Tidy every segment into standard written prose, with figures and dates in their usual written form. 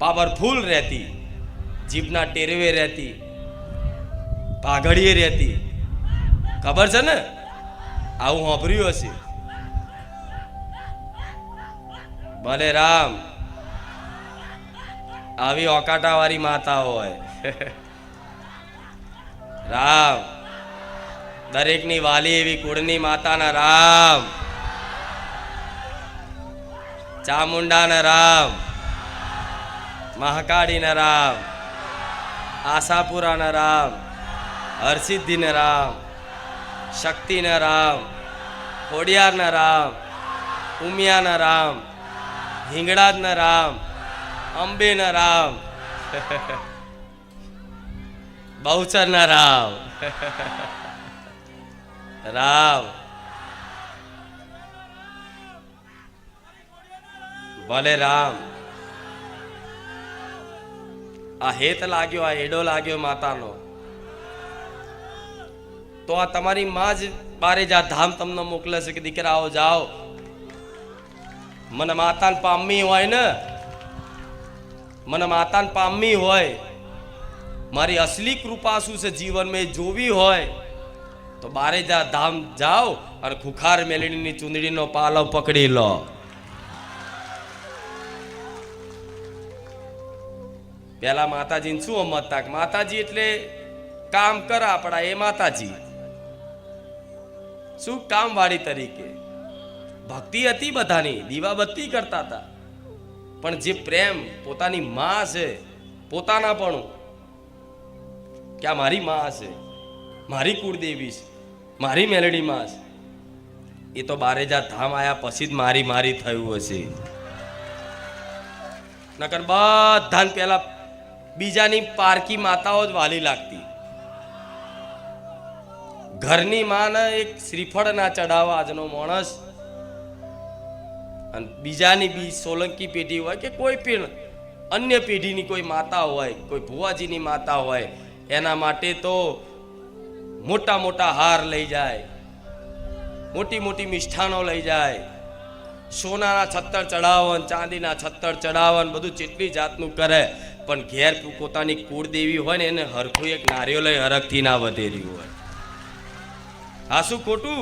Powerful રહેતી, જીભના ટેરવે રહેતી, પાઘડીએ રહેતી. ખબર છે ને? આવું સાંભળ્યું હશે. ભલે રામ આવી ઓકાટા વાળી માતા હોય. રામ દરેકની વાલી એવી કુળની માતાના રામ, ચામુંડાના રામ, મહાકાળીના રામ, આશાપુરાના રામ, હરસિદ્ધિના રામ, શક્તિના રામ, ખોડિયારના રામ, ઉમિયાના રામ, હિંગળાજના રામ, અંબેના રામ, બહુચરના રામ. રામ ભલે રામ આ હેત લાગ્યો, આ એડો લાગ્યો માતાનો, તો આ તમારી માં જ બારે જા ધામ તમને મોકલે છે કે દીકરાઓ જાઓ. મને માતાને પામવી હોય ને, મને માતાને પામવી હોય, મારી અસલી કૃપા શું છે જીવનમાં જોવી હોય તો બારે જા ધામ જાઓ અને ખુખાર મેલડીની ચૂંદડીનો પાલવ પકડી લો. પેલા માતાજીને શું સમજતા? માતાજી એટલે કામ કરે આપણા એ માતાજી. શું કામ વાળી તરીકે ભક્તિ હતી બધાની, દીવાબત્તી કરતા હતા, પણ જે પ્રેમ પોતાની માં છે, પોતાના પણ કે આ મારી માં છે, મારી કુળદેવી છે, મારી મેલડી માં છે, એ તો બારેજા ધામ આયા પછી જ મારી મારી થયું હશે. નકર બધાને પેલા બીજાની પારકી માતાઓ જ વાલી લાગતી. ઘરની માને એક શ્રીફળ ના ચડાવવા આજનો માણસ, અને બીજાની બી સોલંકી પેઢી હોય કે કોઈ પણ અન્ય પેઢીની કોઈ માતા હોય, કોઈ ભુવાજીની માતા હોય, એના માટે તો મોટા મોટા હાર લઈ જાય, મોટી મોટી મિષ્ઠાનો લઈ જાય, સોનાના છત્તર ચડાવન, ચાંદીના છત્તર ચડાવન, બધું જેટલી જાતનું કરે, પણ ઘેર પોતાની કુળદેવી હોય ને એને હરખું એક નારિયેળ લઈ હરખથી ના વધેર્યું હોય. હા શું ખોટું?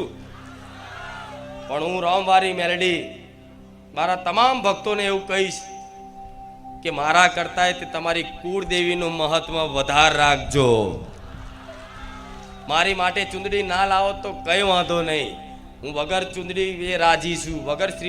પણ હું રામવારી મેલડી મારા તમામ ભક્તોને એવું કહીશ કે મારા કરતા તે તમારી કુળદેવીનું મહત્વ વધાર રાખજો. મારી માટે ચુંદડી ના લાવો તો કઈ વાંધો નહીં, હું વગર ચુંદડી એ રાજી છું, વગર શ્રી